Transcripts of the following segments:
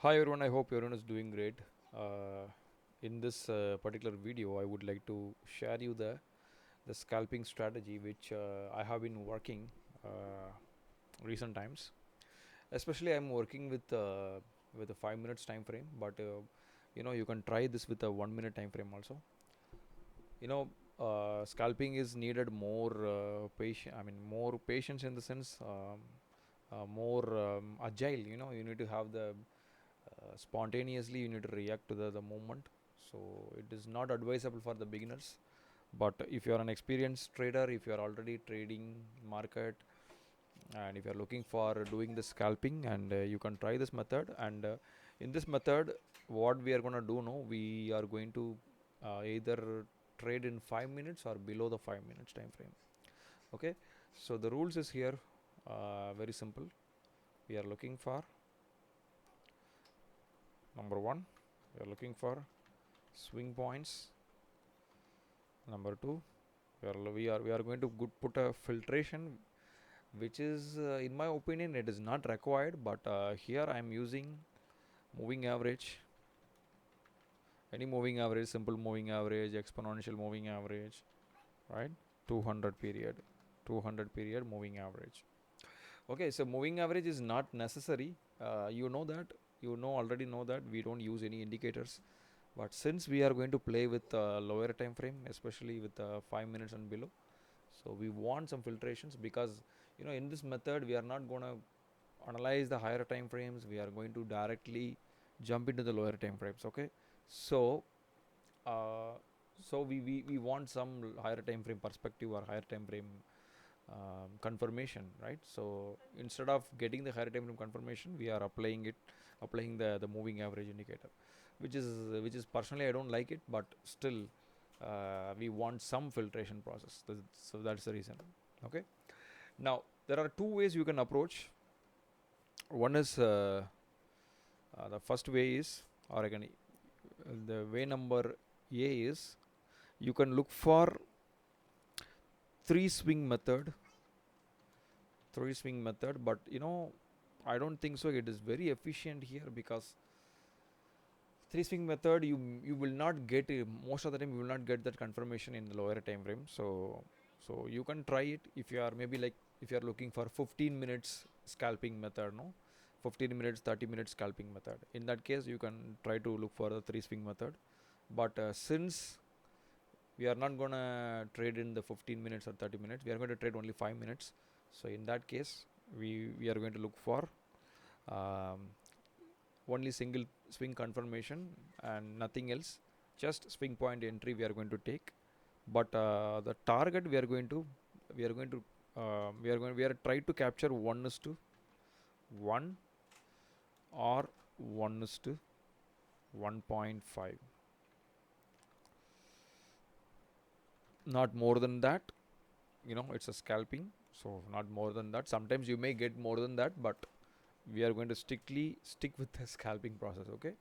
Hi everyone, I hope everyone is doing great. In this particular video, I would like to share you the scalping strategy which I have been working uh, recent times. Especially, I'm working with a 5 minutes time frame, but you can try this with a 1 minute time frame also. You know, scalping is needed more patient. I mean, more patience in the sense. More agile. You need to have the spontaneously you need to react to the movement, so it is not advisable for the beginners. But if you are an experienced trader, if you are already trading market, and if you are looking for doing the scalping, and you can try this method. And in this method, what we are going to do now, we are going to either trade in 5 minutes or below the 5 minutes time frame. Okay, so the rules is here, very simple. We are looking for number one, we are looking for swing points. Number two, we are going to put a filtration, which is in my opinion it is not required, but here I am using moving average. Any moving average, simple moving average, exponential moving average, right? 200 period, 200 period moving average. Okay, so moving average is not necessary. That already know that we don't use any indicators. But since we are going to play with lower time frame, especially with 5 minutes and below, so we want some filtrations, because in this method we are not going to analyze the higher time frames. We are going to directly jump into the lower time frames. Okay, so uh, we want some higher time frame perspective or higher time frame confirmation, right? So instead of getting the higher time frame confirmation, we are applying the moving average indicator, which is personally I don't like it, but still we want some filtration process. So that's the reason. Okay, now there are two ways you can approach. One is the first way is, or again, the way number A is, you can look for three swing method, but I don't think so it is very efficient here, because three swing method, you will not get most of the time you will not get that confirmation in the lower time frame. So you can try it if you are maybe like, if you are looking for 15 minutes scalping method, no, 15 minutes, 30 minutes scalping method. In that case, you can try to look for the three swing method. But since we are not going to trade in the 15 minutes or 30 minutes, we are going to trade only 5 minutes. So in that case, we are going to look for um, only single swing confirmation and nothing else, just swing point entry we are going to take. But the target we are try to capture 1 is to 1 or 1 is to 1.5, not more than that. It's a scalping, so not more than that. Sometimes you may get more than that, but we are going to strictly stick with the scalping process. Okay,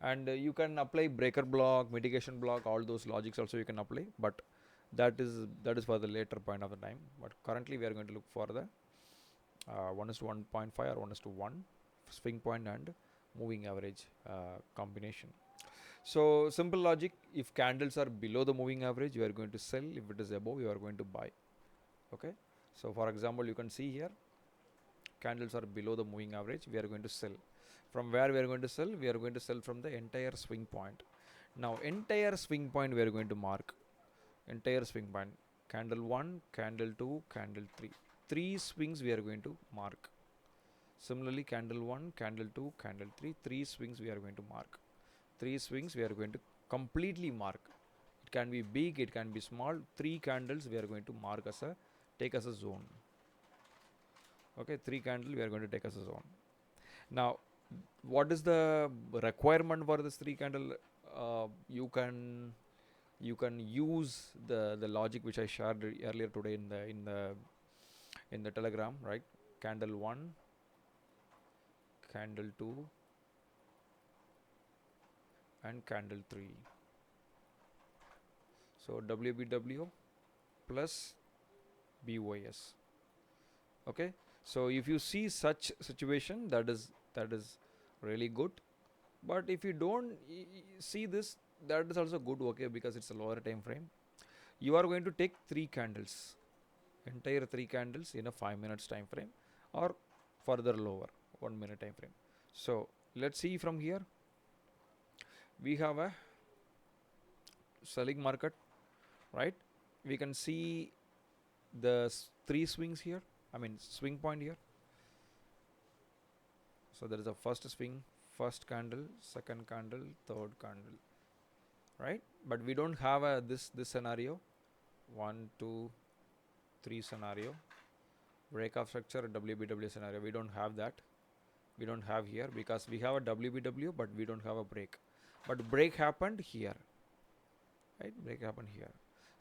and you can apply breaker block, mitigation block, all those logics also you can apply, but that is for the later point of the time. But currently we are going to look for the 1 is to 1.5 or 1 is to 1 swing point and moving average combination. So simple logic: if candles are below the moving average, you are going to sell. If it is above, you are going to buy. Okay, so for example, you can see here, candles are below the moving average, we are going to sell. From where we are going to sell? We are going to sell from the entire swing point. Now entire swing point we are going to mark. Entire swing point, candle 1, candle 2, candle 3, three swings we are going to mark. Similarly, candle 1, candle 2, candle 3, three swings we are going to mark. Three swings we are going to completely mark. It can be big, it can be small. Three candles we are going to mark as a, take as a zone. Okay, three candle we are going to take as a zone. Now, what is the requirement for this three candle? You can use the logic which I shared earlier today in the Telegram, right? Candle 1, candle 2, and candle 3. So WBW plus BYS. Okay, so if you see such situation, that is really good. But if you don't see this, that is also good, okay, because it's a lower time frame. You are going to take 3 candles, entire 3 candles in a 5 minutes time frame, or further lower 1 minute time frame. So let's see from here. We have a selling market, right? We can see the 3 swings here, I mean swing point here. So there is a first swing, first candle, second candle, third candle, right? But we don't have a this scenario, 1 2 3 scenario, breakout structure, WBW scenario. We don't have that. We don't have here because we have a WBW, but we don't have a break. But break happened here, right? Break happened here.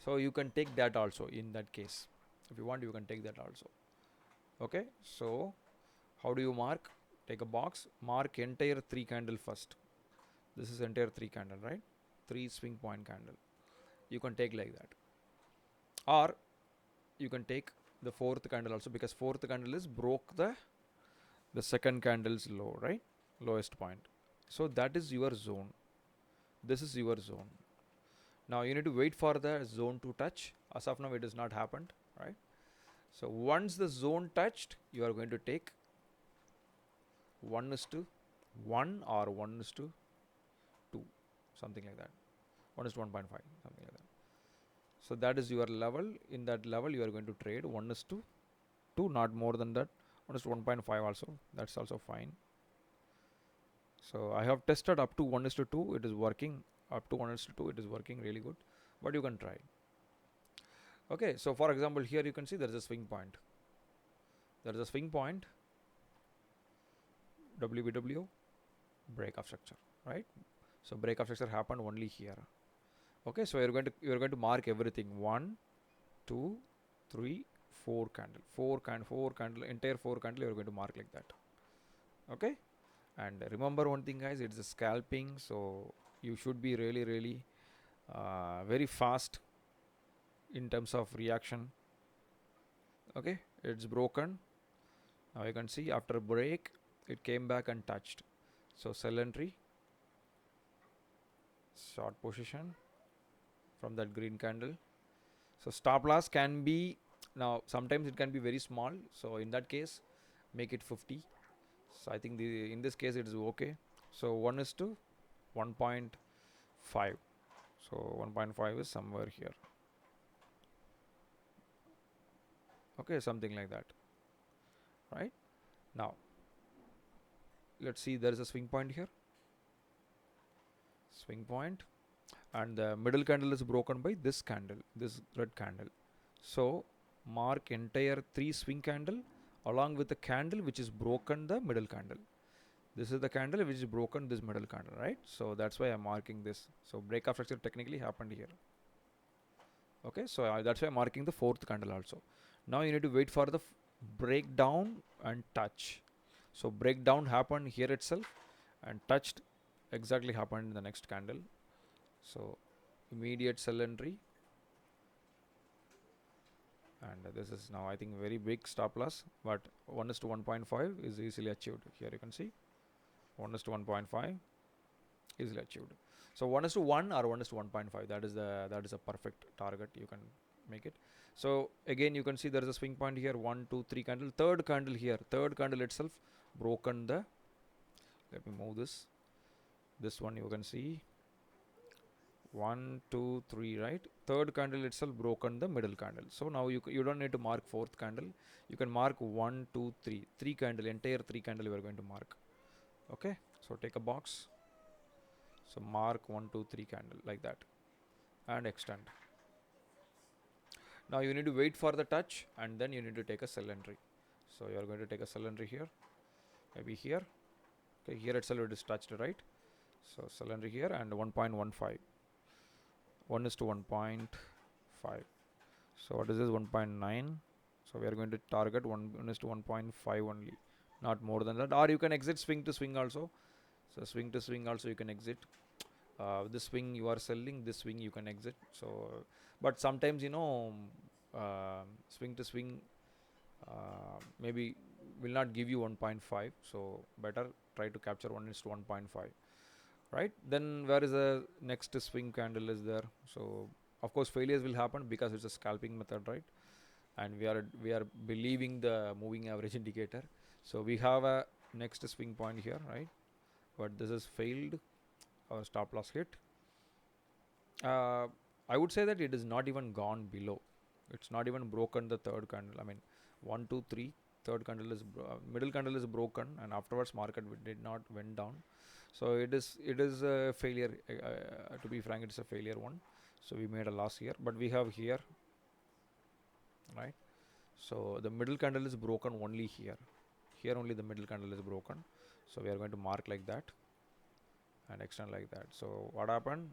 So you can take that also in that case. If you want, you can take that also. Okay. So how do you mark? Take a box, mark entire 3 candle first. This is entire 3 candle, right? 3 swing point candle. You can take like that. Or you can take the 4th candle also, because 4th candle is broke the second candle's low, right? Lowest point. So that is your zone. This is your zone. Now you need to wait for the zone to touch. As of now, it has not happened, right? So once the zone touched, you are going to take 1:1 or 1:2, something like that. 1:1.5, something like that. So that is your level. In that level, you are going to trade 1:2, not more than that. 1:1.5 also. That's also fine. So I have tested up to 1:2. It is working. Up to 1:2, it is working really good. But you can try. Okay. So for example, here you can see there is a swing point. There is a swing point. WBW, breakup structure, right? So breakup structure happened only here. Okay, so you're going to mark everything. 1 2 3 4 candle, 4 candle, entire 4 candle you're going to mark like that. Okay, and remember one thing, guys, it's a scalping, so you should be really very fast in terms of reaction. Okay, it's broken. Now you can see after break it came back and touched. So sell entry, short position from that green candle. So stop loss can be, now sometimes it can be very small, so in that case make it 50. So I think in this case it is okay. So 1:1.5. So 1.5 is somewhere here. Okay, something like that. Right? Now let's see, there is a swing point here. Swing point, and the middle candle is broken by this candle, this red candle. So mark entire 3 swing candle along with the candle which is broken the middle candle. This is the candle which is broken this middle candle, right? So that's why I'm marking this. So breakup structure technically happened here. Okay, so that's why I'm marking the 4th candle also. Now you need to wait for the breakdown and touch. So breakdown happened here itself, and touched exactly happened in the next candle. So immediate sell entry, and this is now I think very big stop loss, but 1:1.5 is easily achieved. Here you can see 1:1.5 easily achieved. So 1:1 or 1:1.5, that is a perfect target. You can make it. So again you can see there is a swing point here, 1 2 3 candle, third candle here, third candle itself broken the, let me move this one, you can see 1 2 3, right? Third candle itself broken the middle candle. So now you don't need to mark 4th candle. You can mark 1 2 3 candle, entire 3 candle you are going to mark. Okay, so take a box, so mark 1 2 3 candle like that and extend. Now you need to wait for the touch, and then you need to take a sell entry. So you are going to take a sell entry here, maybe here. Okay, here itself it is touched, right? So sell entry here, and 1.15, 1:1.5. So what is this? 1.9. So we are going to target 1:1.5 only, not more than that. Or you can exit swing to swing also. So swing to swing also you can exit. This swing you are selling, this swing you can exit. So but sometimes swing to swing maybe will not give you 1.5. So better try to capture 1:1.5. right? Then where is the next swing candle is there? So of course failures will happen because it's a scalping method, right? And we are believing the moving average indicator. So we have a next swing point here, right? But this is failed or stop loss hit. I would say that it is not even gone below. It's not even broken the third candle. I mean, 1, 2, 3. Third candle is middle candle is broken, and afterwards market did not went down. So it is a failure. To be frank, it's a failure one. So we made a loss here, but we have here, right? So the middle candle is broken only here. Here only the middle candle is broken. So we are going to mark like that and extend like that. So what happened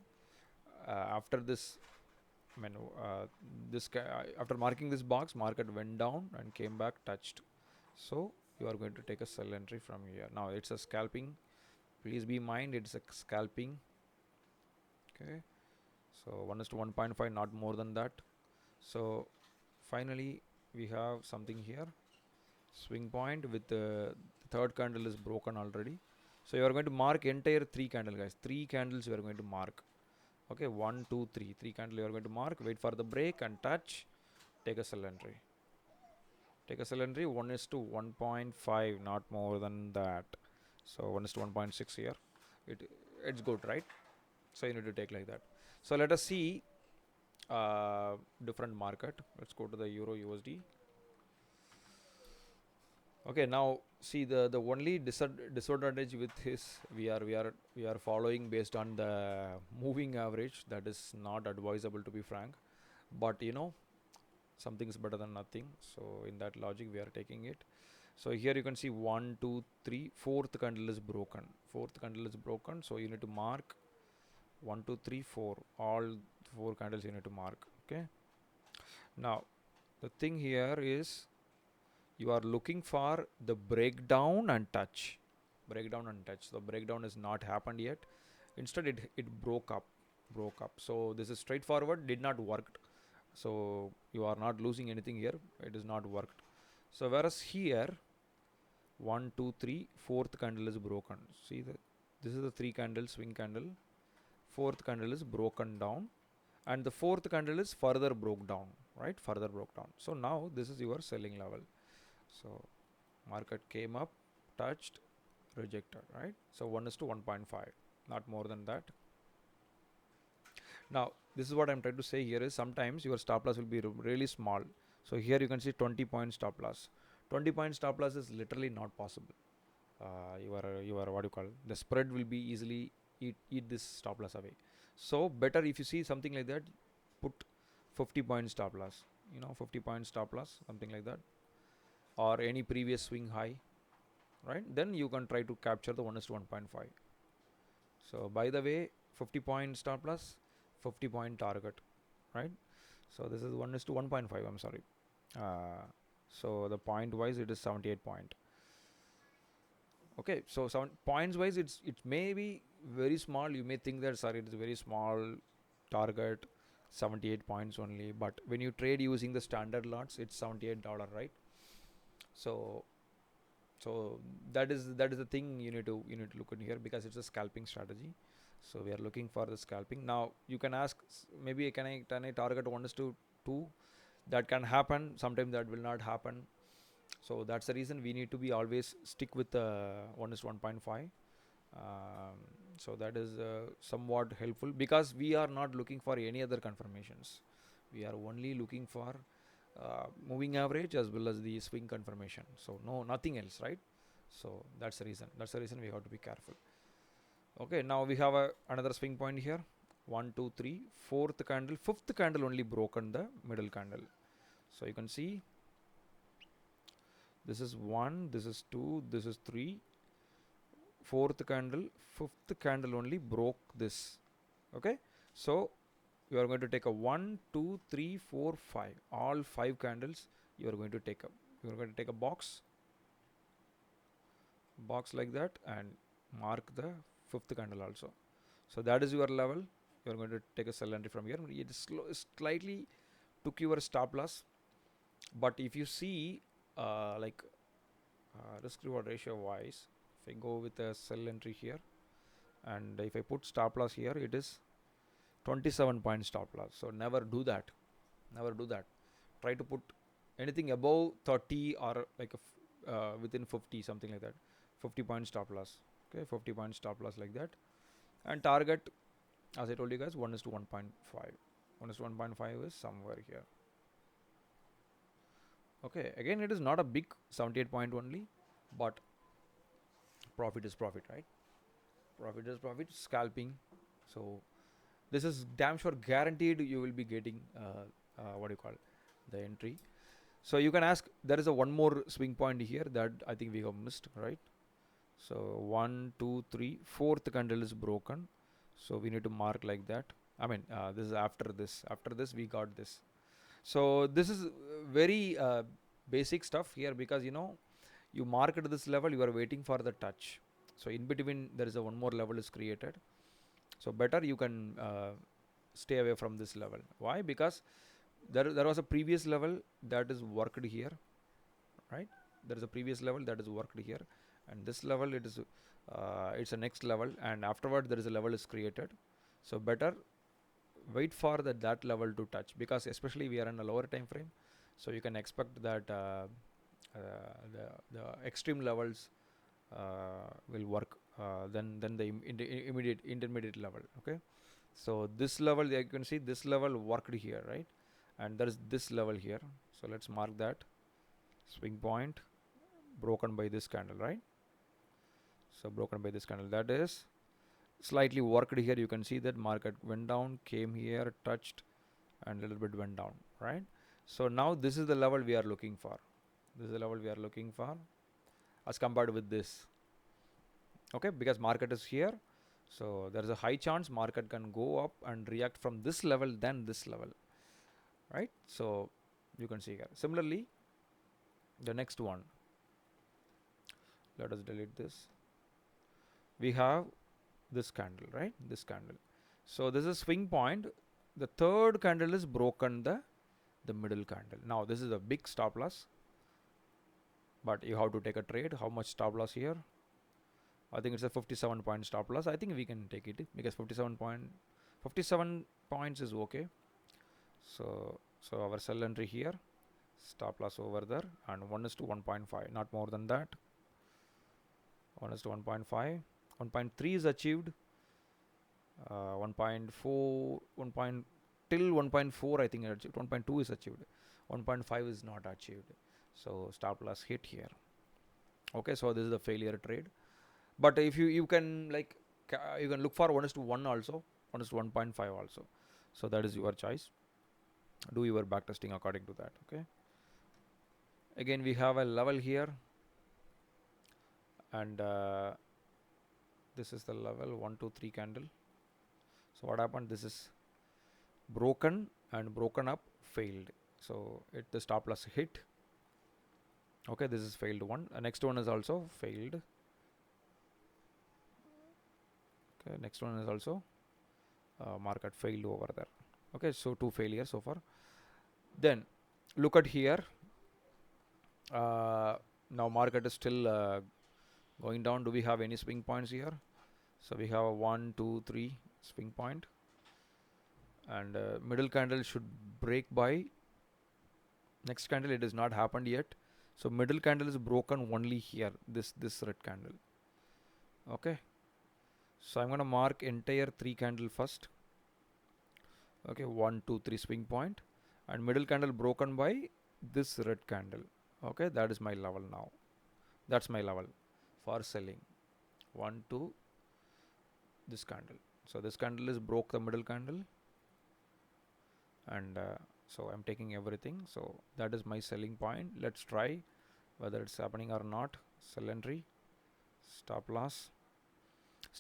after this? I mean, after marking this box, market went down and came back, touched. So you are going to take a sell entry from here. Now it's a scalping. Please be mind, it's a scalping. Okay. So 1:1.5, not more than that. So finally we have something here, swing point with the third candle is broken already. So you are going to mark entire 3 candle, guys. 3 candles you are going to mark. Okay, 1, 2, 3. 3 candle you are going to mark. Wait for the break and touch. Take a sell entry. Take a sell entry. 1:1.5, not more than that. So 1:1.6 here. It's good, right? So you need to take like that. So let us see different market. Let's go to the Euro USD. Okay, now see the only disadvantage with his we are following based on the moving average. That is not advisable, to be frank, but something is better than nothing. So in that logic we are taking it. So here you can see 1, 2, 3, fourth candle is broken. Fourth candle is broken. So you need to mark 1, 2, 3, 4. All 4 candles you need to mark. Okay. Now the thing here is you are looking for the breakdown and touch. Breakdown and touch. The breakdown has not happened yet. Instead it broke up. So this is straightforward, did not work. So you are not losing anything here. It is not worked. So whereas here 1, 2, 3, fourth candle is broken. See this is the 3 candle swing candle. Fourth candle is broken down, and the fourth candle is further broke down, right? Further broke down. So now this is your selling level. So market came up, touched, rejected, right? So 1:1.5, not more than that. Now this is what I'm trying to say here is sometimes your stop loss will be really small. So here you can see 20 point stop loss. 20 point stop loss is literally not possible. Your what do you call, the spread will be easily eat this stop loss away. So better if you see something like that, put 50 point stop loss. 50 point stop loss, something like that, or any previous swing high, right? Then you can try to capture the 1:1.5. So by the way, 50 point stop loss, 50 point target, right? So this is 1:1.5. I'm sorry. So the point wise it is 78 point. Okay, so points wise it may be very small. You may think that sorry, it is very small target, 78 points only, but when you trade using the standard lots, it's $78, right? So that is the thing you need to look in here, because it's a scalping strategy. So we are looking for the scalping. Now you can ask, maybe can I target 1:2? That can happen. Sometimes that will not happen. So that's the reason we need to be always stick with the 1:1.5. So that is somewhat helpful, because we are not looking for any other confirmations. We are only looking for moving average as well as the swing confirmation. So nothing else, right? So that's the reason we have to be careful. Okay, now we have another swing point here. 1, 2, 3, fourth candle, fifth candle only broken the middle candle. So you can see this is 1, this is 2, this is 3, fourth candle, fifth candle only broke this. Okay, so you are going to take a 1, 2, 3, 4, 5. All 5 candles you are going to take up. You are going to take a box like that and mark the fifth candle also. So that is your level. You are going to take a sell entry from here. It is slightly took your stop loss, but if you see risk reward ratio wise, if I go with a sell entry here and if I put stop loss here, it is 27 point stop loss. So never do that. Never do that. Try to put anything above 30 or like within 50, something like that. 50 point stop loss. Okay, 50 point stop loss like that. And target, as I told you guys, 1 is to 1.5. 1 is to 1.5 is somewhere here. Okay, again, it is not a big 78 point only, but profit is profit, right? Profit is profit. Scalping. So this is damn sure guaranteed you will be getting what do you call the entry. So you can ask, there is a one more swing point here that I think we have missed, right? So 1, 2, 3, fourth candle is broken, so we need to mark like that. I mean, this is after this. After this, we got this. So this is very basic stuff here, because you mark at this level, you are waiting for the touch. So in between, there is a one more level is created. So better you can stay away from this level. Why? Because there was a previous level that is worked here, right? There is a previous level that is worked here, and this level it's a next level, and afterward there is a level is created. So better wait for that level to touch, because especially we are in a lower time frame, so you can expect that the extreme levels will work then the immediate intermediate level. Okay, so this level, you can see this level worked here, right? And there is this level here. So let's mark that swing point broken by this candle, right? So broken by this candle, that is slightly worked here. You can see that market went down, came here, touched, and a little bit went down, right? So now this is the level we are looking for. This is the level we are looking for as compared with this. Okay, because market is here, so there is a high chance market can go up and react from this level than this level, right? So you can see here. Similarly, the next one, let us delete this. We have this candle, right? This candle. So this is swing point. The third candle is broken the middle candle. Now this is a big stop loss, but you have to take a trade. How much stop loss here? I think it's a 57 point stop loss. I think we can take it, because 57 points is okay. So our sell entry here, stop loss over there, and 1 is to 1.5, not more than that. 1 is to 1.5. 1.3 is achieved. 1.4, till 1.4 I think achieved. 1.2 is achieved. 1.5 is not achieved. So stop loss hit here. Okay, so this is the failure trade. But if you can you can look for 1 is to 1 also, 1 is to 1.5 also. So that is your choice. Do your back testing according to that. Okay. Again, we have a level here, and this is the level 1, 2, 3 candle. So what happened? This is broken and broken up, failed. So the stop loss hit. Okay, this is failed one. Next one is also failed. Okay, next one is also market failed over there. Okay, so 2 failures so far. Then look at here. Now market is still going down. Do we have any swing points here? So we have a 1, 2, 3 swing point, and middle candle should break by next candle. It has not happened yet. So middle candle is broken only here, this red candle. Okay, so I'm going to mark entire 3 candle first. Okay, 1, 2, 3 swing point, and middle candle broken by this red candle. Okay, that is my level now. That's my level for selling. 1, 2, this candle. So this candle is broke the middle candle, and so I'm taking everything. So that is my selling point. Let's try whether it's happening or not. Sell entry, stop loss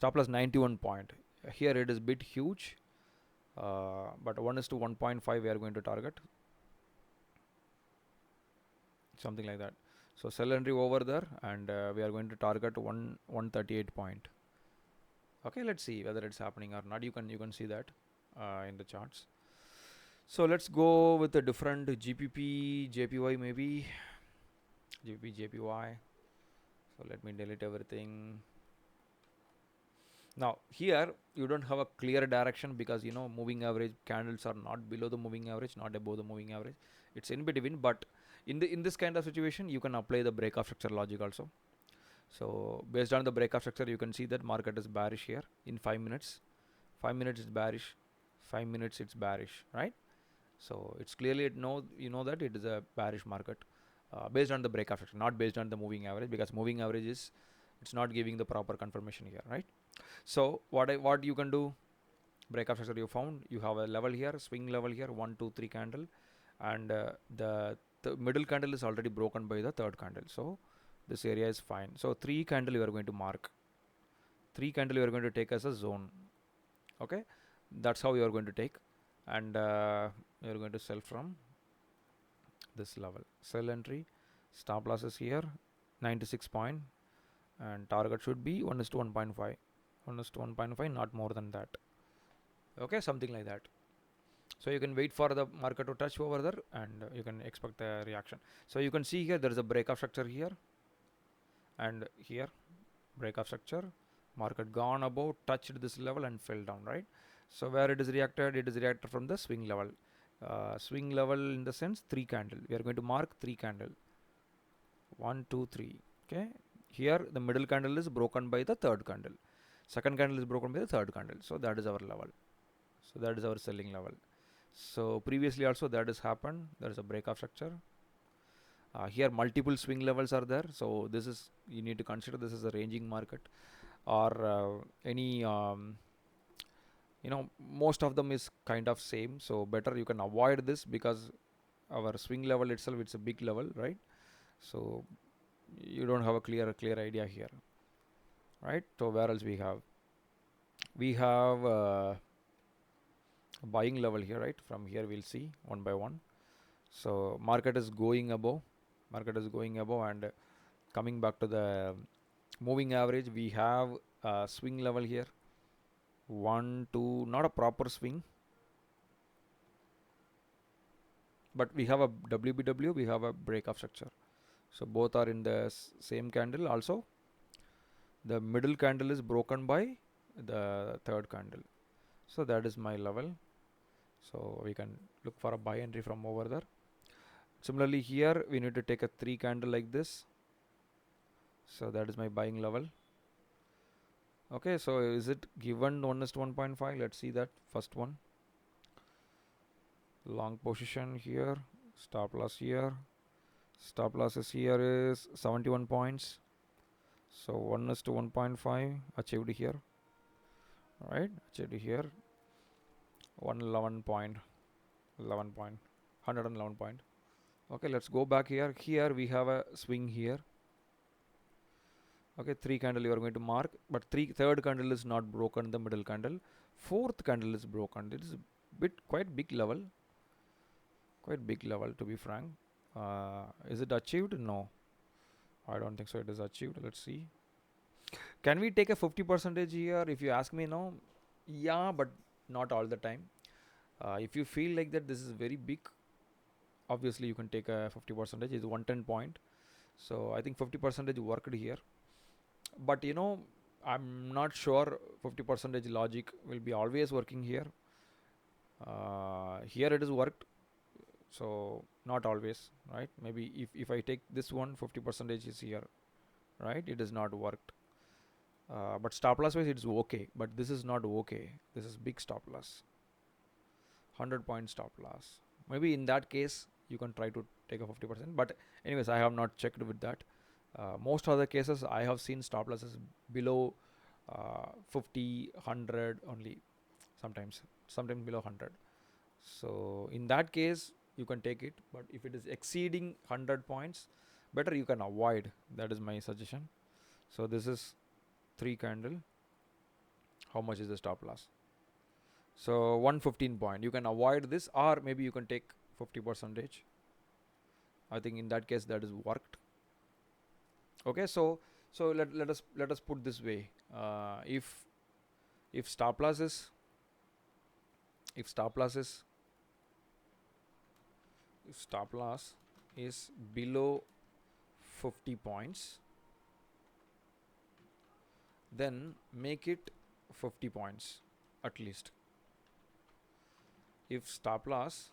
91 point. Here it is bit huge, but 1 is to 1.5 we are going to target, something like that. So sell entry over there, and we are going to target 138 point. Okay, let's see whether it's happening or not. You can see that in the charts. So let's go with a different GPP, JPY maybe. GPP, JPY. So let me delete everything. Now here you don't have a clear direction because you know moving average candles are not below the moving average, not above the moving average. It's in between. But in this kind of situation, you can apply the breakout structure logic also. So based on the breakout structure, you can see that market is bearish here in 5 minutes. 5 minutes is bearish. 5 minutes it's bearish, right? So it's clearly you know that it is a bearish market based on the breakout structure, not based on the moving average, because moving average is it's not giving the proper confirmation here, right? So what you can do, breakout structure you found, you have a level here, swing level here, 1 2 3 candle, and the middle candle is already broken by the third candle, so this area is fine. So 3 candle you are going to mark, 3 candle you are going to take as a zone. Okay, that's how you are going to take, and you are going to sell from this level. Sell entry, stop losses here 96 point, and target should be 1 is to 1.5, 1 is to 1.5, not more than that. Okay, something like that. So you can wait for the market to touch over there, and you can expect the reaction. So you can see here there is a breakout structure here and here, breakout structure, market gone above, touched this level and fell down, right? So where it is reacted from the swing level. Swing level in the sense 3 candle, we are going to mark 3 candle, 1 2 3. Okay, here the middle candle is broken by the third candle, second candle is broken by the third candle, so that is our level, so that is our selling level. So previously also that has happened, there is a breakout structure. Here multiple swing levels are there, so this is, you need to consider this is a ranging market, or any you know, most of them is kind of same, so better you can avoid this, because our swing level itself, it's a big level, right? So you don't have a clear idea here, right? So where else we have buying level here, right? From here we'll see one by one. So market is going above, and coming back to the moving average, we have a swing level here, 1 2, not a proper swing, but we have a WBW, we have a breakout structure, so both are in the same candle. Also the middle candle is broken by the third candle, so that is my level, so we can look for a buy entry from over there. Similarly here we need to take a 3 candle like this, so that is my buying level. Okay, so is it given 1 is to 1.5? Let's see that first one. Long position here, stop loss here, stop losses here is 71 points, so 1 is to 1.5 achieved here, right? Achieved here 111 point, 11 point, 111 point. Okay, let's go back here. Here we have a swing here. Okay, 3 candle you are going to mark, but third candle is not broken, the middle candle, fourth candle is broken. It is quite big level, to be frank. Is it achieved? No, I don't think so it is achieved. Let's see, can we take a 50% here? If you ask me, no. Yeah, but not all the time. If you feel like that this is very big, obviously you can take a 50%, is 110 point, so I think 50% worked here, but you know, I'm not sure 50% logic will be always working here. Here it is worked, so not always, right? Maybe if I take this one, 50% is here, right? It is not worked, but stop loss wise it's okay, but this is not okay. This is big stop loss, 100 point stop loss. Maybe in that case you can try to take a 50%, but anyways I have not checked with that. Most other cases I have seen stop losses below 50 100 only, sometimes below 100. So in that case you can take it, but if it is exceeding 100 points, better you can avoid. That is my suggestion. So this is 3 candle, how much is the stop loss? So 115 point, you can avoid this, or maybe you can take 50%. I think in that case that is worked. Okay, so let us put this way. If stop loss is below 50 points, then make it 50 points at least. If stop loss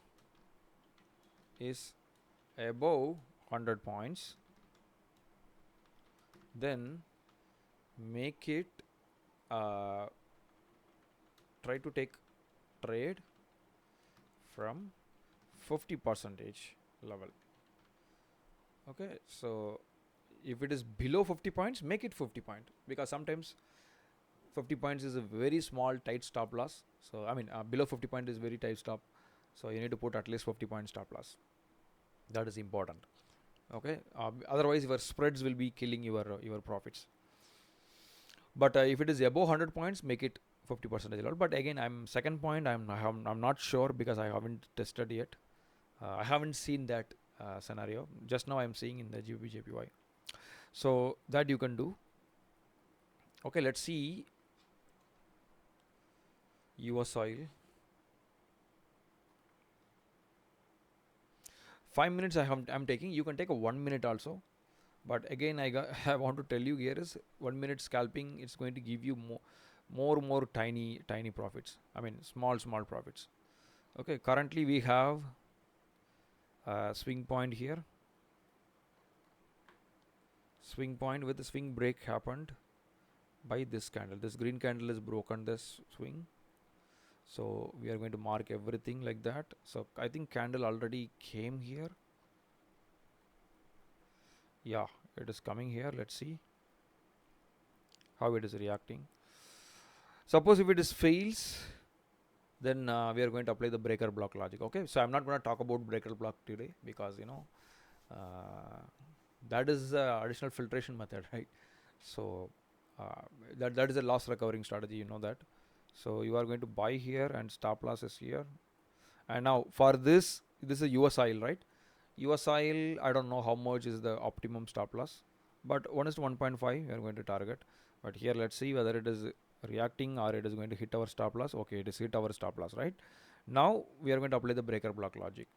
is above 100 points, then make it try to take trade from 50 percentage level. Okay, so if it is below 50 points, make it 50 point, because sometimes 50 points is a very small tight stop loss. So I mean below 50 point is very tight stop, so you need to put at least 50 point stop loss. That is important. Okay, otherwise your spreads will be killing your profits. But if it is above 100 points, make it 50 percentage level. But again, I'm second point, I'm not sure because I haven't tested yet. I haven't seen that scenario. Just now I'm seeing in the GBP/JPY. So that you can do. Okay, let's see US oil. 5 minutes I'm taking. You can take a 1 minute also. But again, I want to tell you here is 1 minute scalping. It's going to give you more tiny profits. I mean small profits. Okay, currently we have a swing point here. Swing point with the swing break happened by this candle. This green candle is broken this swing. So we are going to mark everything like that. So I think candle already came here. Yeah, it is coming here. Let's see how it is reacting. Suppose if it is fails, then we are going to apply the breaker block logic. Okay, so I'm not going to talk about breaker block today because that is additional filtration method, right? So that is a loss recovering strategy, you know that. So you are going to buy here and stop loss is here. And now for this is US oil, right? US oil, I don't know how much is the optimum stop loss, but 1:1.5 we are going to target. But here let's see whether it is reacting or it is going to hit our stop loss. Okay, it is hit our stop loss, right? Now we are going to apply the breaker block logic.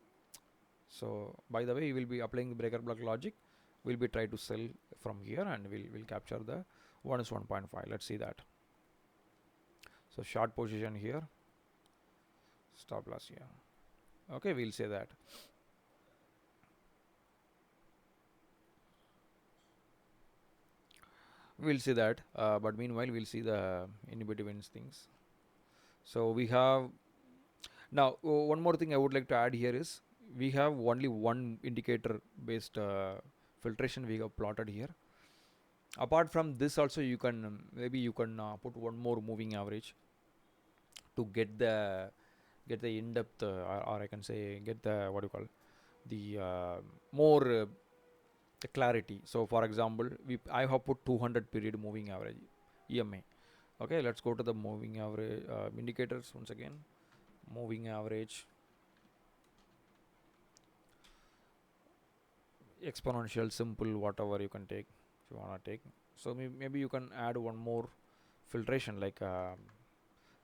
So by the way, we will be applying the breaker block logic. We'll be try to sell from here and we'll capture the 1:1.5. Let's see that. So short position here, stop loss here. Okay, we'll say that. We'll see that, but meanwhile we'll see the in between things. So we have now one more thing I would like to add here is we have only one indicator based filtration we have plotted here. Apart from this also you can maybe you can put one more moving average to get the in-depth or I can say get the what do you call the more clarity. So for example, I have put 200 period moving average EMA. Okay, let's go to the moving average indicators once again. Moving average, exponential, simple, whatever you can take if you want to take. So maybe you can add one more filtration like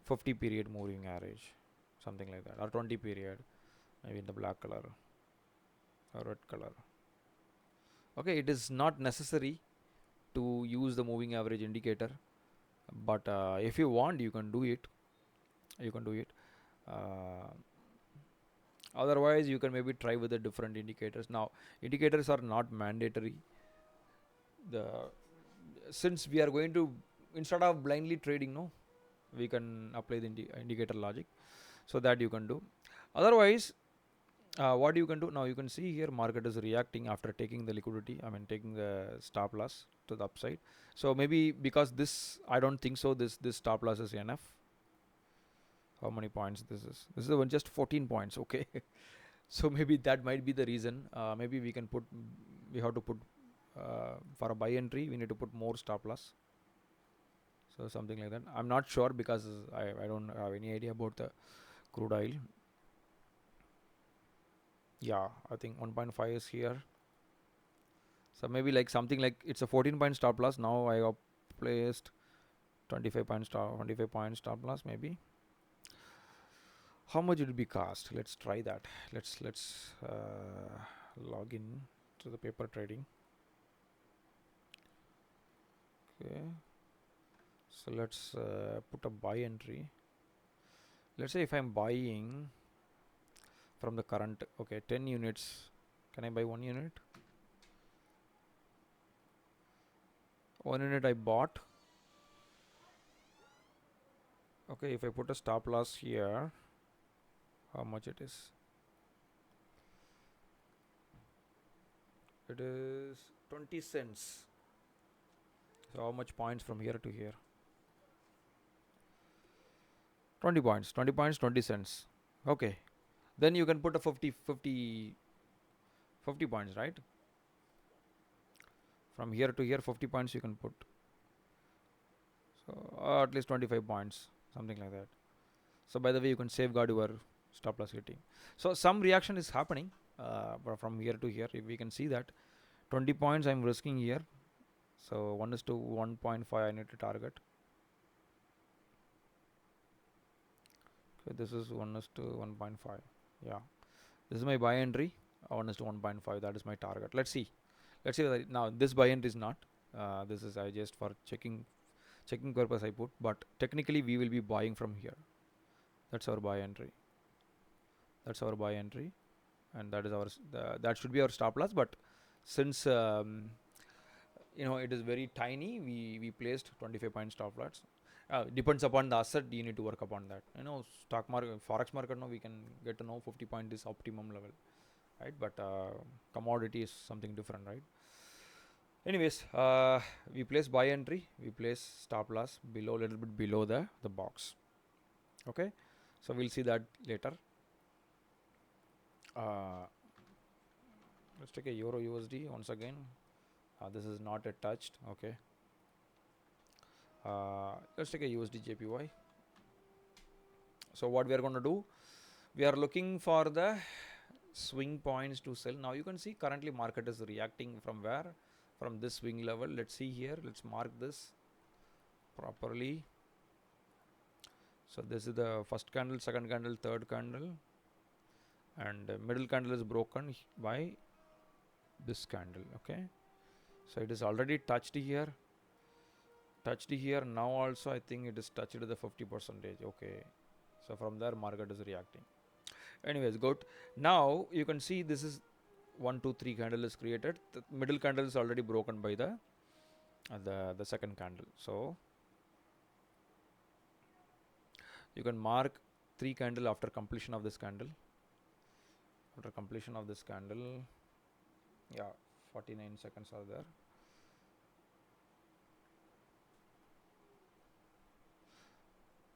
50 period moving average, something like that, or 20 period, maybe in the black color or red color. Okay, it is not necessary to use the moving average indicator, but if you want you can do it. Otherwise you can maybe try with the different indicators. Now indicators are not mandatory. Since we are going to, instead of blindly trading, no, we can apply the indicator logic, so that you can do. Otherwise what you can do now, you can see here market is reacting after taking the liquidity, I mean taking the stop loss to the upside. So maybe because this, I don't think so this stop loss is enough. How many points this is just 14 points. Okay. So maybe that might be the reason. Maybe we have to put for a buy entry we need to put more stop loss, so something like that. I'm not sure because I don't have any idea about the crude oil. Yeah, I think 1.5 is here. So maybe like something like it's a 14 point stop loss. Now I have placed 25 point stop loss. Maybe how much it will be cost? Let's try that. Let's log in to the paper trading. Okay, So let's put a buy entry. Let's say if I'm buying from the current, okay, 10 units, can I buy 1 unit? 1 unit I bought. Okay, if I put a stop loss here, how much it is? It is 20 cents. So how much points from here to here? 20 points, 20 points, 20 cents. Okay, then you can put a 50 points, right? From here to here, 50 points you can put. So at least 25 points, something like that. So by the way, you can safeguard your stop loss hitting. So some reaction is happening from here to here. If we can see that 20 points I'm risking here. So 1 is to 1.5 I need to target. Okay, this is 1 is to 1.5. Yeah, this is my buy entry. 1 is to 1.5. That is my target. Let's see. Let's see whether now this buy entry is not. This is I just for checking purpose I put. But technically we will be buying from here. That's our buy entry. That's our buy entry, and that is our that should be our stop loss. But since it is very tiny, we placed 25 point stop loss. Depends upon the asset, you need to work upon that. Stock market, forex market, no, we can get to know 50 point is optimum level, right? But commodity is something different, right? Anyways, we place buy entry, we place stop loss below, little bit below the box. Okay, so we'll see that later. Let's take a Euro USD once again. This is not yet touched. Okay, let's take a USD JPY. So what we are going to do, we are looking for the swing points to sell. Now you can see currently market is reacting from where? From this swing level. Let's see here. Let's mark this properly. So this is the first candle, second candle, third candle, and middle candle is broken by this candle. Okay, so it is already touched here. Now also I think it is touched to the 50%. Okay, so from there market is reacting. Anyways, good. Now you can see this is 1 2 3 candle is created. The middle candle is already broken by the second candle. So you can mark 3 candle after completion of this candle. After completion of this candle, yeah, 49 seconds are there.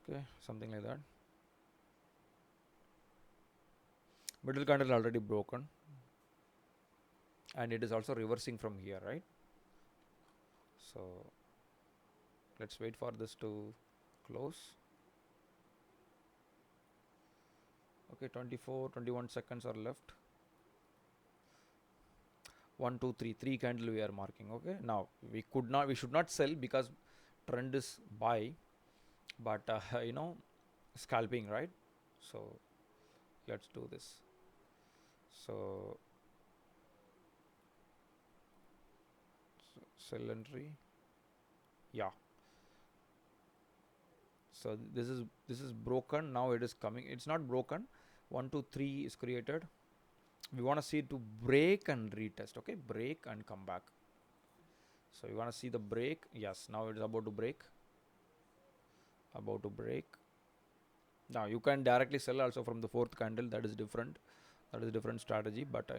Okay, something like that. Middle candle already broken, and it is also reversing from here, right? So let's wait for this to close. Okay, 21 seconds are left. 1 2 3 candle we are marking. Okay, now we should not sell because trend is buy, but scalping, right? So let's do this. So sell entry, yeah. So this is broken. Now it is coming. It's not broken. 1 2 3 is created. We want to see it to break and retest. Okay, break and come back. So you want to see the break. Yes, now it is about to break. Now you can directly sell also from the fourth candle. That is different. Strategy. But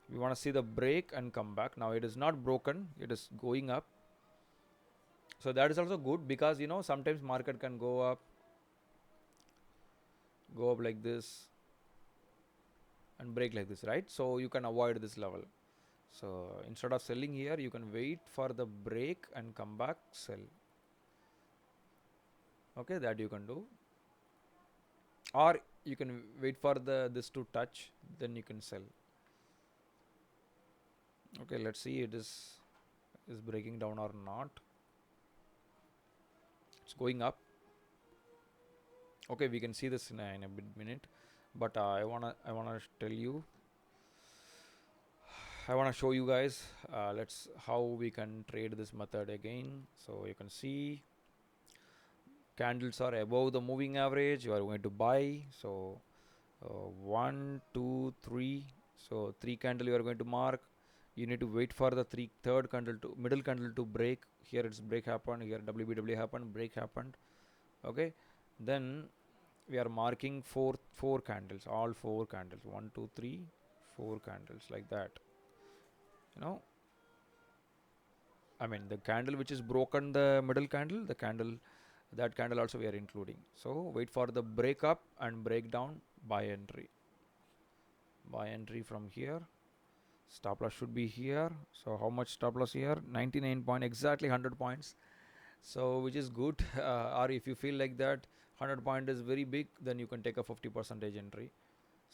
we want to see the break and come back. Now it is not broken. It is going up. So that is also good because sometimes market can go up like this and break like this, right? So you can avoid this level. So instead of selling here, you can wait for the break and come back, sell. Okay, that you can do. Or you can wait for this to touch, then you can sell. Okay, let's see it is breaking down or not. It's going up. Okay, we can see this in a minute, but I wanna tell you. I want to show you guys let's how we can trade this method again. So you can see candles are above the moving average, you are going to buy. So 1 2 3, so 3 candle you are going to mark. You need to wait for the third candle to middle candle to break. Here it's break happened, here WBW happened, break happened. Okay, then we are marking four candles, all 4 candles, 1 2 3 4 candles, like that. You know, I mean the candle which is broken, the middle candle, the candle, that candle also we are including. So wait for the break up and breakdown, buy entry from here. Stop loss should be here. So how much stop loss here? 99 point, exactly 100 points. So which is good. Or if you feel like that 100 point is very big, then you can take a 50% entry.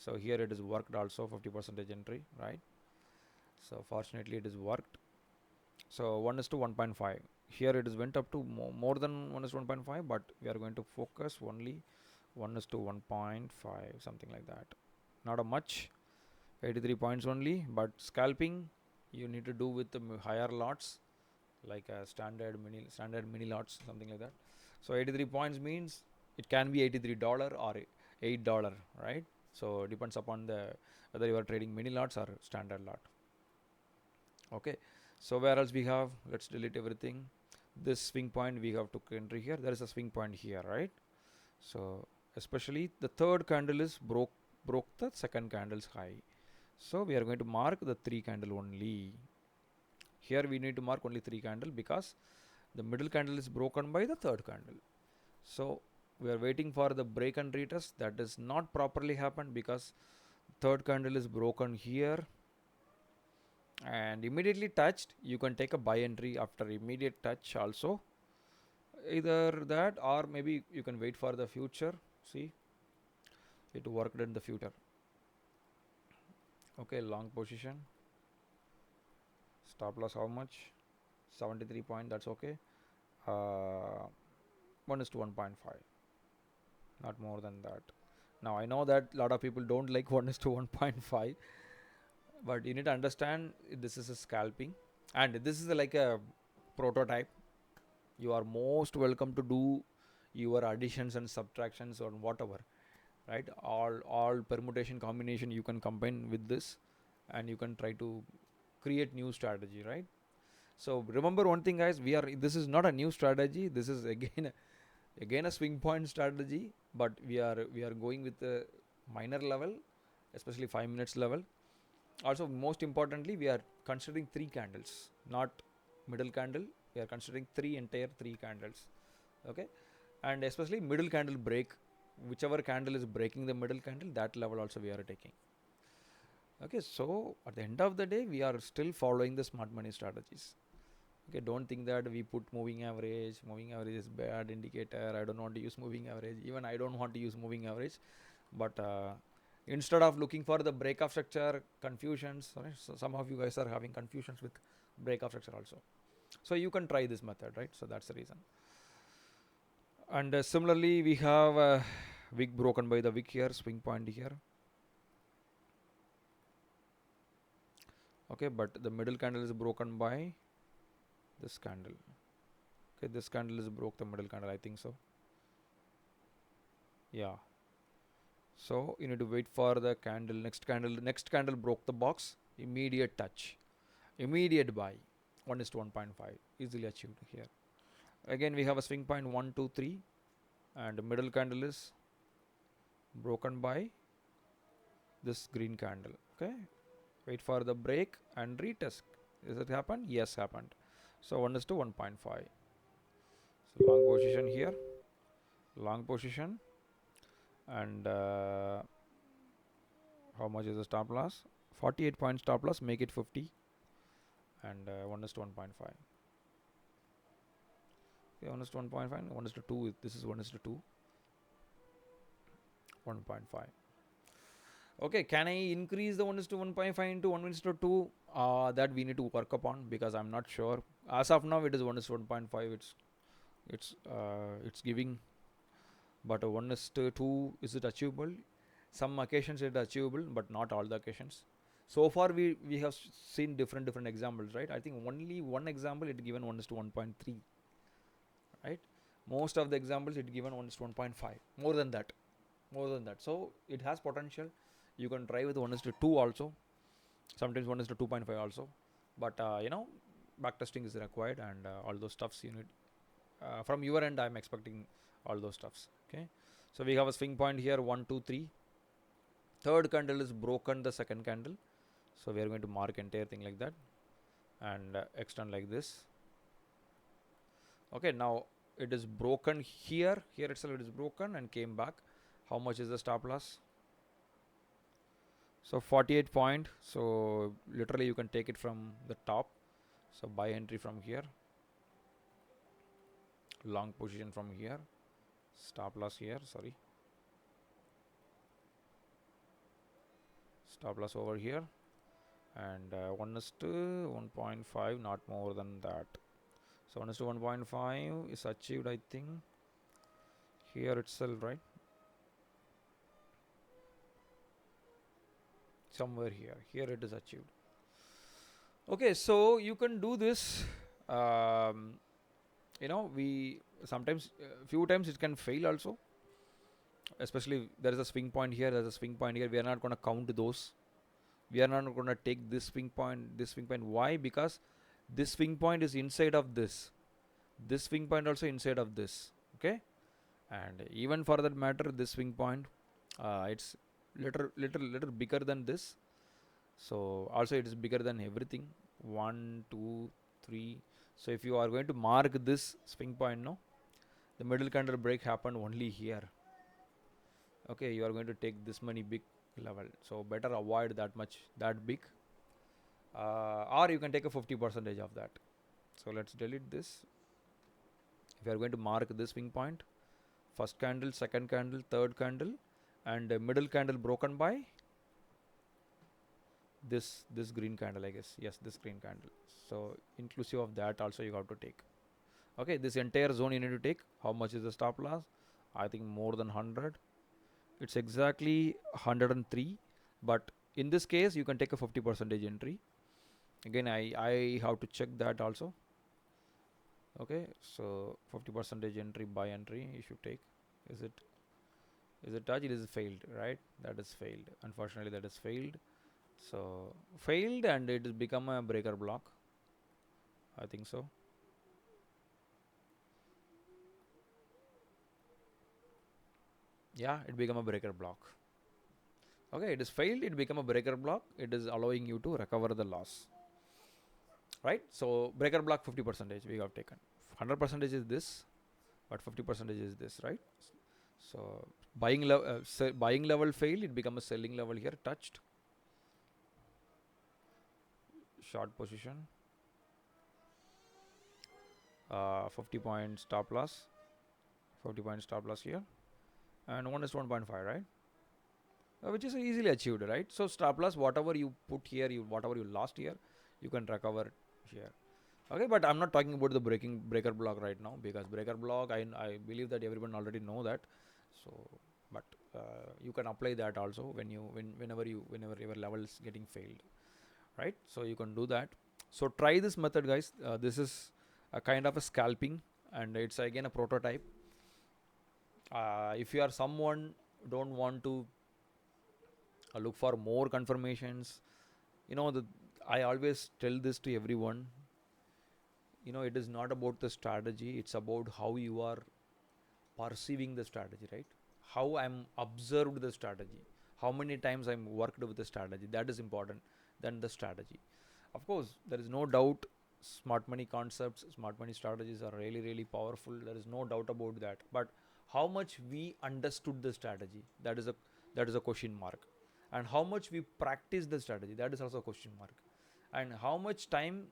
So here it is worked also, 50% entry, right? So fortunately it is worked. So 1:1.5. Here it is went up to more than 1:1.5, but we are going to focus only 1:1.5, something like that. Not a much, 83 points only, but scalping you need to do with the higher lots, like a standard mini lots, something like that. So 83 points means it can be $83 or $8, right? So it depends upon the whether you are trading mini lots or standard lot. Okay, so where else we have, let's delete everything. This swing point we have to enter here. There is a swing point here, right? So especially the third candle is broke the second candle's high. So we are going to mark the 3 candle only. Here we need to mark only 3 candle because the middle candle is broken by the third candle. So we are waiting for the break and retest. That does not properly happen because third candle is broken here and immediately touched. You can take a buy entry after immediate touch also. Either that or maybe you can wait for the future. See, it worked in the future. Okay, long position. Stop loss how much? 73 point, that's okay. 1:1.5, not more than that. Now I know that a lot of people don't like 1:1.5, but you need to understand this is a scalping and this is like a prototype. You are most welcome to do your additions and subtractions or whatever, right? All permutation combination you can combine with this and you can try to create new strategy, right? So remember one thing, guys, this is not a new strategy. This is again a swing point strategy, but we are going with the minor level, especially 5 minutes level. Also, most importantly, we are considering 3 candles, not middle candle. We are considering entire 3 candles. Okay, and especially middle candle break, whichever candle is breaking the middle candle, that level also we are taking. Okay, so at the end of the day, we are still following the smart money strategies. Okay, don't think that we put moving average is bad indicator. I don't want to use moving average. Even I don't want to use moving average. But instead of looking for the breakup structure confusions, right? So some of you guys are having confusions with breakup structure also. So you can try this method, right? So that's the reason. And similarly, we have wick broken by the wick here, swing point here. Okay, but the middle candle is broken by this candle. Okay, this candle is broke the middle candle, I think so. Yeah. So you need to wait for the candle, next candle broke the box, immediate touch, immediate buy, 1:1.5, easily achieved here. Again we have a swing point 1 2 3 and the middle candle is broken by this green candle. Okay, wait for the break and retest. Does it happen? Yes, happened. So 1:1.5. So long position here, long position, and how much is the stop loss? 48 point stop loss, make it 50, and 1:1.5. Okay, 1:1.5, 1:2. This is 1:2, 1.5. Okay, can I increase the 1:1.5 into 1:2? That we need to work upon because I'm not sure. As of now, it is 1:1.5. It's giving, but 1:2, is it achievable? Some occasions it is achievable, but not all the occasions. So far we have seen different examples, right? I think only one example it given 1:1.3, right? Most of the examples it given 1 is to 1.5, more than that, so it has potential. You can try with 1 is to 2 also, sometimes 1 is to 2.5 also, but back testing is required, and all those stuffs you need from your end. I'm expecting all those stuffs. Okay, so we have a swing point here, 1 2 3. Third candle is broken the second candle, so we are going to mark entire thing like that and extend like this. Okay, now it is broken here itself, it is broken and came back. How much is the stop loss? So 48 point. So literally you can take it from the top. So buy entry from here, long position from here, stop loss here, sorry, stop loss over here, and 1 is to 1.5, not more than that. So 1 is to 1.5 is achieved, I think, here itself, right? Somewhere here it is achieved. Okay, so you can do this. We sometimes, few times it can fail also, especially there is a swing point here, there's a swing point here. We are not going to count those. We are not going to take this swing point. Why? Because this swing point is inside of this swing point also inside of this. Okay, and even for that matter, this swing point, it's little bigger than this, so also it is bigger than everything. 1 2 3. So if you are going to mark this swing point, no, the middle candle break happened only here. Okay, you are going to take this many big level, so better avoid that big, or you can take a 50% of that. So let's delete this. If you are going to mark this swing point, first candle, second candle, third candle, and middle candle broken by this green candle, I guess. Yes, this green candle. So inclusive of that also you have to take. Okay, this entire zone you need to take. How much is the stop loss? I think more than 100. It's exactly 103, but in this case you can take a 50% entry. Again, I have to check that also. Okay, so 50% entry, buy entry you should take. Is it touch? It is failed, right? That is failed. Unfortunately, that is failed. So failed, and it has become a breaker block, I think so. Yeah, it become a breaker block. Okay, it is failed, it become a breaker block. It is allowing you to recover the loss, right? So breaker block 50% we have taken. 100% is this, but 50% is this, right? So buying level failed, it become a selling level here, touched. Short position, 50 point stop loss, 50 point stop loss here, and 1 is 1.5, right? Which is easily achieved, right? So stop loss, whatever you put here, whatever you lost here, you can recover here. Okay, but I'm not talking about the breaker block right now, because breaker block, I believe that everyone already know that. So, but you can apply that also whenever your level is getting failed, right? So you can do that. So try this method, guys. This is a kind of a scalping, and it's again a prototype. If you are someone don't want to look for more confirmations, I always tell this to everyone. It is not about the strategy, it's about how you are perceiving the strategy, right? How I'm observed the strategy, how many times I'm worked with the strategy. That is important than the strategy. Of course, there is no doubt smart money concepts, smart money strategies are really, really powerful. There is no doubt about that. But how much we understood the strategy, that is a question mark. And how much we practice the strategy, that is also a question mark. And how much time,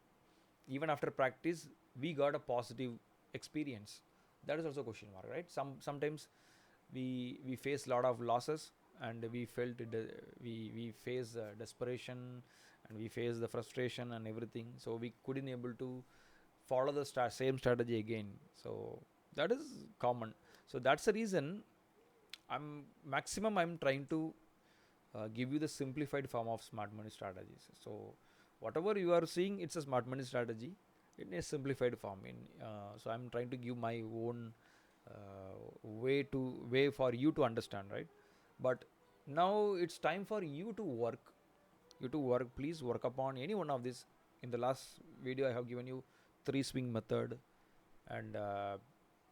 even after practice, we got a positive experience, that is also a question mark, right? Sometimes we face a lot of losses, and we felt we face desperation, and we face the frustration and everything, so we couldn't able to follow the same strategy again. So that is common. So that's the reason I'm trying to give you the simplified form of smart money strategies. So whatever you are seeing, it's a smart money strategy in a simplified form. So I'm trying to give my own way for you to understand, right? But now it's time for you to work. Please work upon any one of these. In the last video I have given you 3 swing method, and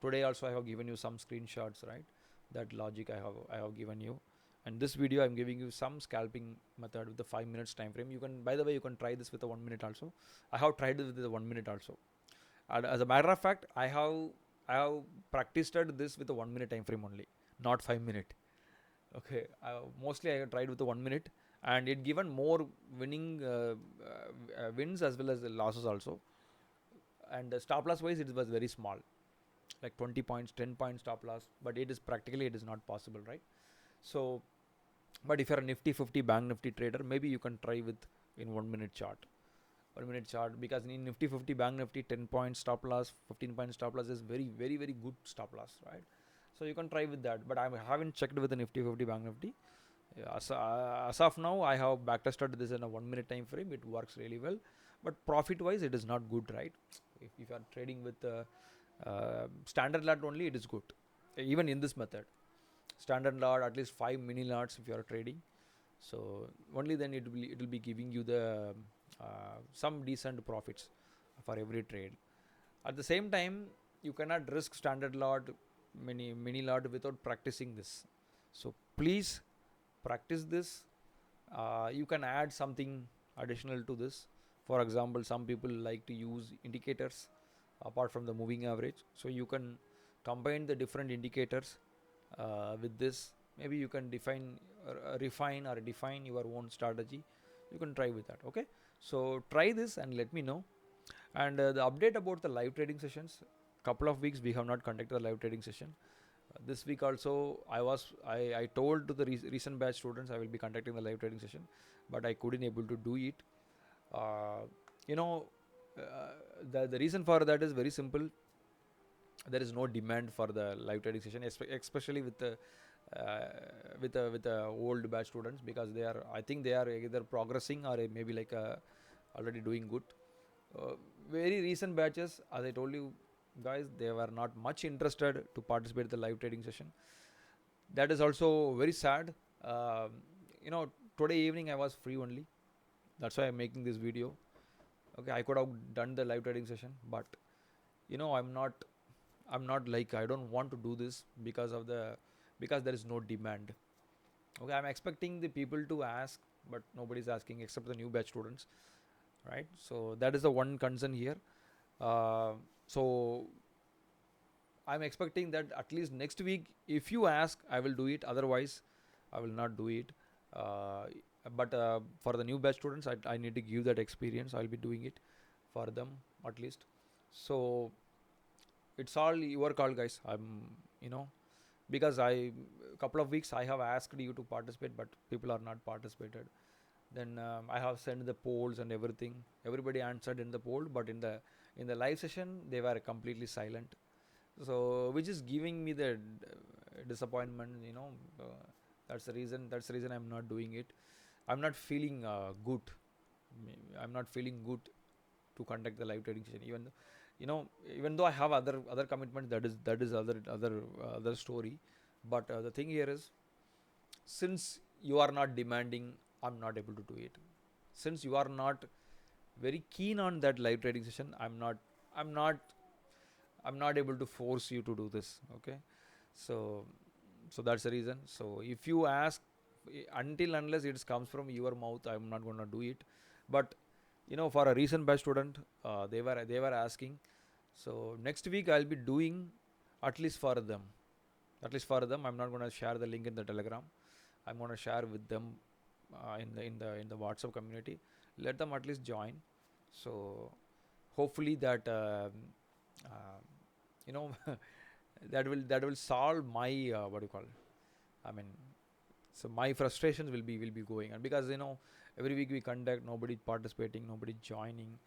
today also I have given you some screenshots, right? That logic I have given you. And this video I'm giving you some scalping method with the 5 minutes time frame. You can, by the way, you can try this with a 1 minute also. I have tried it with the 1 minute also. And as a matter of fact, I have practiced this with a 1 minute time frame only, not 5 minute. Okay, mostly I tried with the 1 minute, and it given more winning wins as well as the losses also. And stop loss wise, it was very small, like 20 points, 10 points stop loss, but it is not possible, right? So, but if you're a Nifty 50 Bank Nifty trader, maybe you can try with in 1 minute chart. 1 minute chart, because in Nifty 50 Bank Nifty 10 points stop loss, 15 points stop loss is very, very, very good stop loss, right? So you can try with that, but I haven't checked with the Nifty 50 Bank Nifty. Yeah, as of now, I have backtested this in a 1 minute time frame. It works really well, but profit wise, it is not good, right? If you are trading with standard lot only, it is good. Even in this method, standard lot, at least 5 mini lots if you are trading. So only then it will be giving you the some decent profits for every trade. At the same time, you cannot risk standard lot, mini lot without practicing this. So please practice this. You can add something additional to this. For example, some people like to use indicators apart from the moving average. So you can combine the different indicators with this. Maybe you can refine or define your own strategy. You can try with that. Okay. So try this and let me know. And the update about the live trading sessions. Couple of weeks we have not conducted a live trading session. This week also I told to the recent batch students I will be conducting the live trading session, but I couldn't able to do it. Uh, you know, the reason for that is very simple. There is no demand for the live trading session, especially with the with the old batch students, because I think they are either progressing or maybe like already doing good. Very recent batches, as I told you guys, they were not much interested to participate in the live trading session. That is also very sad. You know, today evening I was free only. That's why I'm making this video. Okay, I could have done the live trading session, but you know, I'm not like, I don't want to do this because there is no demand. Okay, I'm expecting the people to ask, but nobody's asking except the new batch students, right? So that is the one concern here. So I'm expecting that at least next week, if you ask, I will do it. Otherwise, I will not do it. But for the new batch students, I need to give that experience. I'll be doing it for them at least. So it's all your call, guys. Because a couple of weeks I have asked you to participate, but people are not participated. Then I have sent the polls and everything. Everybody answered in the poll, but in the live session they were completely silent. So which is giving me the disappointment. That's the reason I'm not doing it. I'm not feeling good. I'm not feeling good to conduct the live trading session. Even though I have other commitments, that is other story. But the thing here is, since you are not demanding, I'm not able to do it. Since you are not very keen on that live trading session, I'm not able to force you to do this. Okay, so that's the reason. So if you ask, until unless it comes from your mouth, I'm not going to do it. But for a recent batch student, they were asking. So next week I'll be doing at least for them. I'm not going to share the link in the Telegram. I'm going to share with them in the WhatsApp community. Let them at least join. So hopefully that that will solve my what do you call it? I mean, so my frustrations will be going, and because every week we conduct, nobody participating, nobody joining.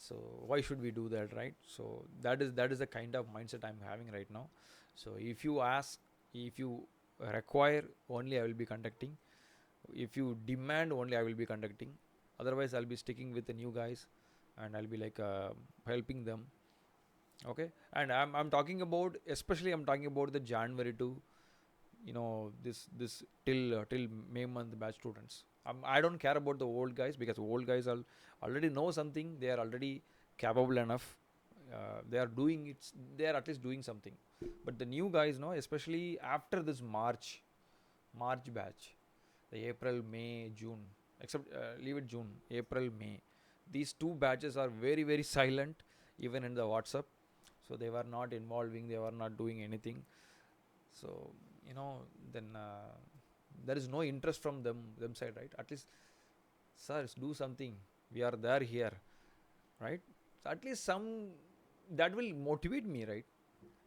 So why should we do that, right? So that is the kind of mindset I'm having right now. So if you ask, if you require, only I will be conducting. If you demand, only I will be conducting. Otherwise I'll be sticking with the new guys, and I'll be like helping them. Okay, and I'm talking about, especially I'm talking about the January to, this till May month batch students. I don't care about the old guys, because old guys already know something. They are already capable enough. They are doing it. They are at least doing something. But the new guys, no, especially after this March batch, the April, May, June, except leave it June, April, May. These two batches are very, very silent, even in the WhatsApp. So they were not involving, they were not doing anything. So, then there is no interest from them side, right? At least, sirs, do something. We are there here, right? So at least some that will motivate me, right?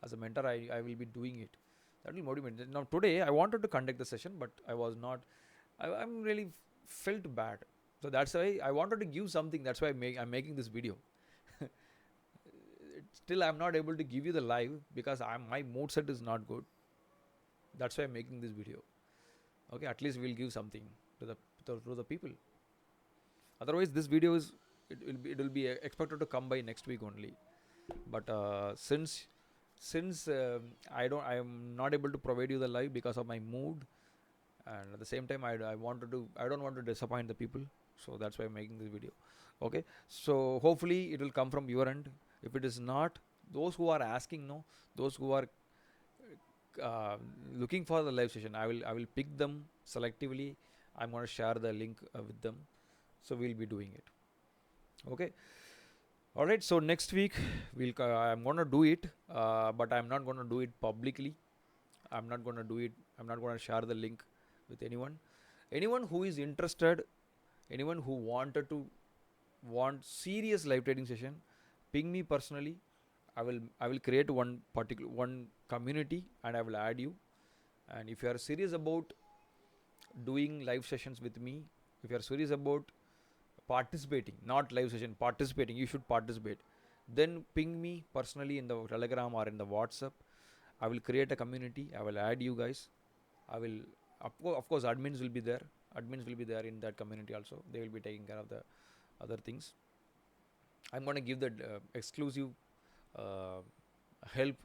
As a mentor, I will be doing it. That will motivate me. Now today I wanted to conduct the session, but I was not. I'm really felt bad. So that's why I wanted to give something. That's why I'm making this video. Still, I'm not able to give you the live because my mood set is not good. That's why I'm making this video. Okay, at least we'll give something to the people. Otherwise, this video it will be expected to come by next week only. But since I am not able to provide you the live because of my mood, and at the same time I don't want to disappoint the people, so that's why I'm making this video. Okay, so hopefully it will come from your end. If it is not, those who are asking, no, those who are uh, looking for the live session, I will pick them selectively. I'm going to share the link with them, so we'll be doing it. Okay, all right, so next week I'm going to do it, but I'm not going to do it publicly. I'm not going to share the link with anyone who is interested, anyone who want serious live trading session. Ping me personally. I will create one community, and I will add you. And if you are serious about doing live sessions with me, if you are serious about participating, not live session, participating, you should participate, then ping me personally in the Telegram or in the WhatsApp. I will create a community, I will add you guys. I will, of course, admins will be there in that community also. They will be taking care of the other things. I'm going to give the exclusive uh, help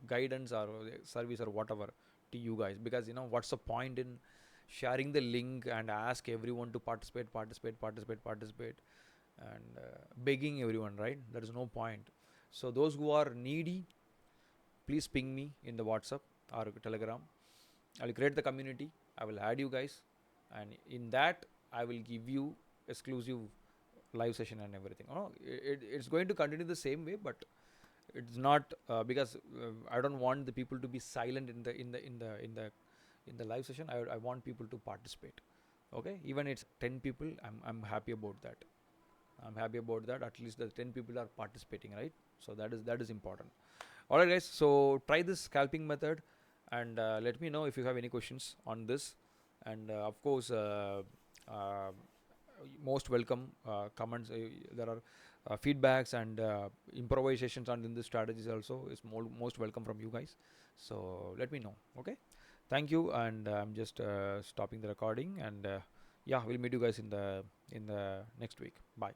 guidance or service or whatever to you guys, because what's the point in sharing the link and ask everyone to participate, and begging everyone, right? There is no point. So those who are needy, please ping me in the WhatsApp or Telegram. I will create the community, I will add you guys, and in that I will give you exclusive live session and everything. It's going to continue the same way, but it's not because I don't want the people to be silent in the live session. I want people to participate. Okay, even it's 10 people, I'm happy about that. I'm happy about that. At least the 10 people are participating, right? So that is important. All right, guys. So try this scalping method, and let me know if you have any questions on this. And of course, uh, most welcome comments. There are feedbacks and improvisations on in the strategies also is most welcome from you guys. So let me know. Okay. Thank you, and I'm just stopping the recording, and yeah, we'll meet you guys in the next week. Bye.